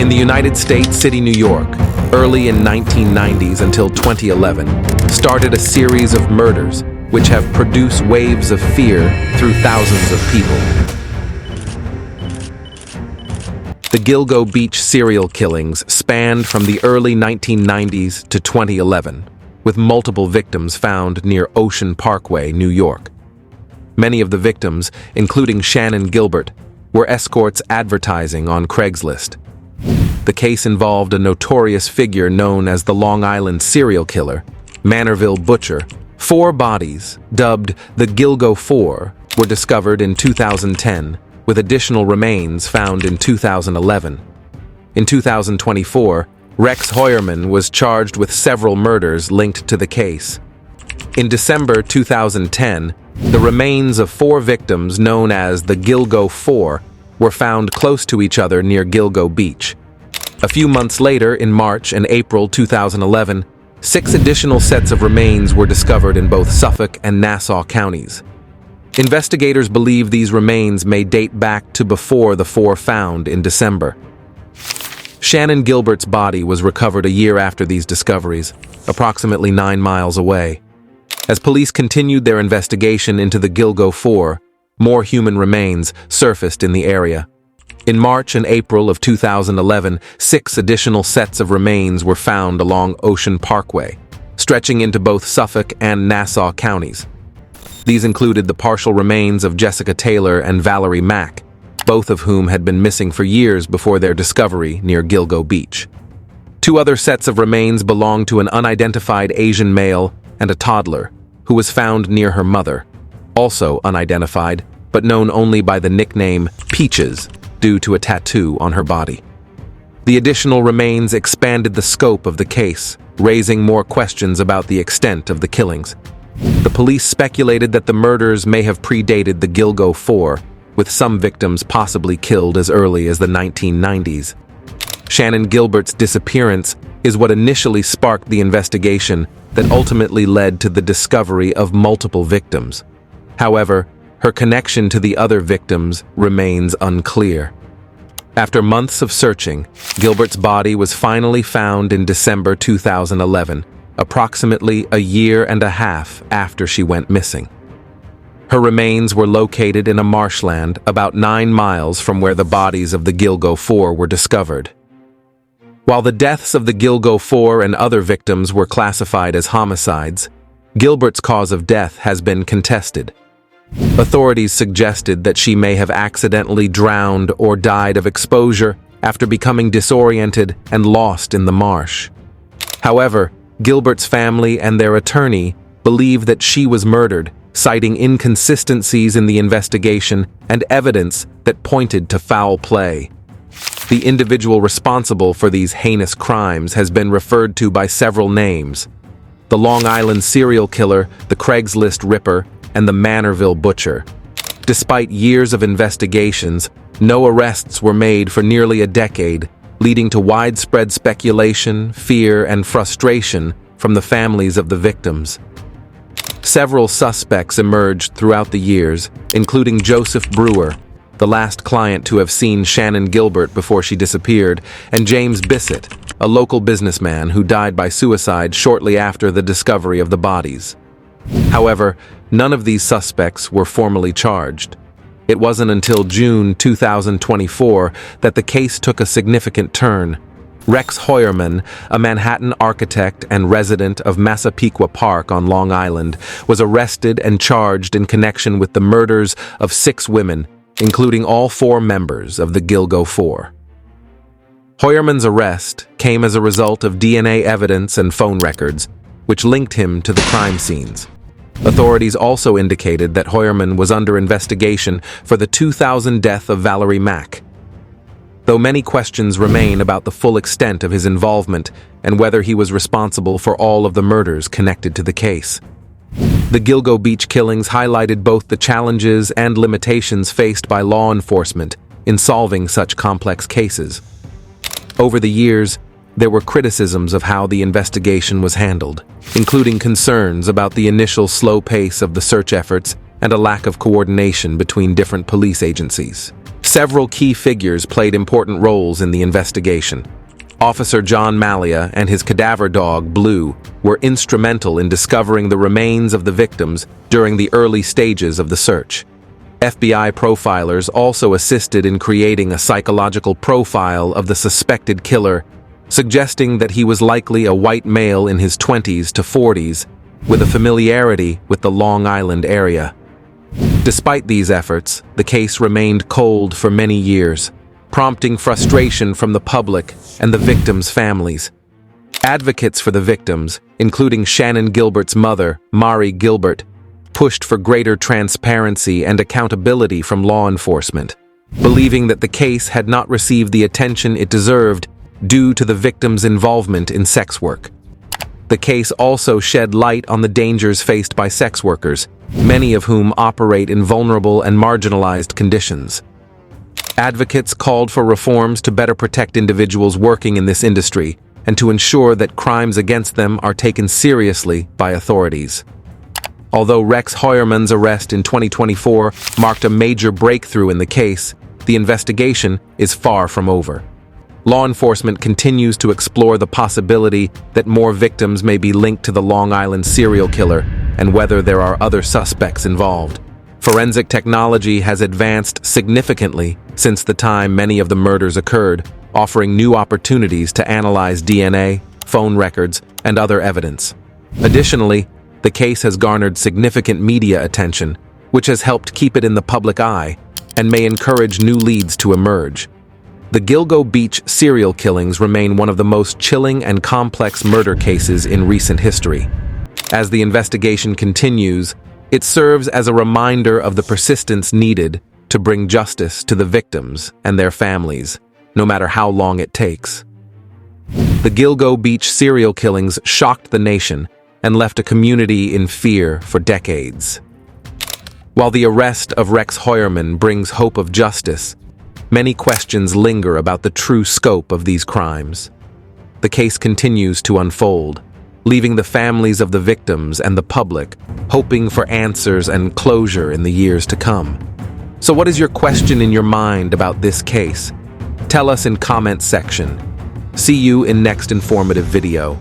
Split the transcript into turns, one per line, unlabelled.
In the United States, city New York, early in 1990s until 2011, started a series of murders which have produced waves of fear through thousands of people. The Gilgo Beach serial killings spanned from the early 1990s to 2011, with multiple victims found near Ocean Parkway, New York. Many of the victims, including Shannan Gilbert, were escorts advertising on Craigslist. The case involved a notorious figure known as the Long Island serial killer, Manorville Butcher. 4 bodies, dubbed the Gilgo Four, were discovered in 2010, with additional remains found in 2011. In 2024, Rex Heuermann was charged with several murders linked to the case. In December 2010, the remains of 4 victims known as the Gilgo Four were found close to each other near Gilgo Beach. A few months later, in March and April 2011, 6 additional sets of remains were discovered in both Suffolk and Nassau counties. Investigators believe these remains may date back to before the 4 found in December. Shannan Gilbert's body was recovered a year after these discoveries, approximately 9 miles away. As police continued their investigation into the Gilgo Four, more human remains surfaced in the area. In March and April of 2011, 6 additional sets of remains were found along Ocean Parkway, stretching into both Suffolk and Nassau counties. These included the partial remains of Jessica Taylor and Valerie Mack, both of whom had been missing for years before their discovery near Gilgo Beach. 2 other sets of remains belonged to an unidentified Asian male and a toddler, who was found near her mother, also unidentified, but known only by the nickname Peaches, due to a tattoo on her body. The additional remains expanded the scope of the case, raising more questions about the extent of the killings. The police speculated that the murders may have predated the Gilgo Four, with some victims possibly killed as early as the 1990s. Shannan Gilbert's disappearance is what initially sparked the investigation that ultimately led to the discovery of multiple victims. However, her connection to the other victims remains unclear. After months of searching, Gilbert's body was finally found in December 2011, approximately a year and a half after she went missing. Her remains were located in a marshland about 9 miles from where the bodies of the Gilgo Four were discovered. While the deaths of the Gilgo Four and other victims were classified as homicides, Gilbert's cause of death has been contested. Authorities suggested that she may have accidentally drowned or died of exposure after becoming disoriented and lost in the marsh. However, Gilbert's family and their attorney believe that she was murdered, citing inconsistencies in the investigation and evidence that pointed to foul play. The individual responsible for these heinous crimes has been referred to by several names: the Long Island serial killer, the Craigslist ripper, and the Manorville Butcher. Despite years of investigations, no arrests were made for nearly a decade, leading to widespread speculation, fear, and frustration from the families of the victims. Several suspects emerged throughout the years, including Joseph Brewer, the last client to have seen Shannan Gilbert before she disappeared, and James Bissett, a local businessman who died by suicide shortly after the discovery of the bodies. However, none of these suspects were formally charged. It wasn't until June 2024 that the case took a significant turn. Rex Heuermann, a Manhattan architect and resident of Massapequa Park on Long Island, was arrested and charged in connection with the murders of 6 women, including all 4 members of the Gilgo Four. Heuermann's arrest came as a result of DNA evidence and phone records, which linked him to the crime scenes. Authorities also indicated that Heuermann was under investigation for the 2000 death of Valerie Mack. Though many questions remain about the full extent of his involvement and whether he was responsible for all of the murders connected to the case. The Gilgo Beach killings highlighted both the challenges and limitations faced by law enforcement in solving such complex cases. Over the years, there were criticisms of how the investigation was handled, including concerns about the initial slow pace of the search efforts and a lack of coordination between different police agencies. Several key figures played important roles in the investigation. Officer John Malia and his cadaver dog, Blue, were instrumental in discovering the remains of the victims during the early stages of the search. FBI profilers also assisted in creating a psychological profile of the suspected killer, suggesting that he was likely a white male in his 20s to 40s, with a familiarity with the Long Island area. Despite these efforts, the case remained cold for many years, prompting frustration from the public and the victims' families. Advocates for the victims, including Shannan Gilbert's mother, Mari Gilbert, pushed for greater transparency and accountability from law enforcement, believing that the case had not received the attention it deserved due to the victims' involvement in sex work. The case also shed light on the dangers faced by sex workers, many of whom operate in vulnerable and marginalized conditions. Advocates called for reforms to better protect individuals working in this industry and to ensure that crimes against them are taken seriously by authorities. Although Rex Heuermann's arrest in 2024 marked a major breakthrough in the case, the investigation is far from over. Law enforcement continues to explore the possibility that more victims may be linked to the Long Island serial killer and whether there are other suspects involved. Forensic technology has advanced significantly since the time many of the murders occurred, offering new opportunities to analyze DNA, phone records, and other evidence. Additionally, the case has garnered significant media attention, which has helped keep it in the public eye and may encourage new leads to emerge. The Gilgo Beach serial killings remain one of the most chilling and complex murder cases in recent history. As the investigation continues, it serves as a reminder of the persistence needed to bring justice to the victims and their families, no matter how long it takes. The Gilgo Beach serial killings shocked the nation and left a community in fear for decades. While the arrest of Rex Heuermann brings hope of justice, many questions linger about the true scope of these crimes. The case continues to unfold, leaving the families of the victims and the public hoping for answers and closure in the years to come. So what is your question in your mind about this case? Tell us in comment section. See you in next informative video.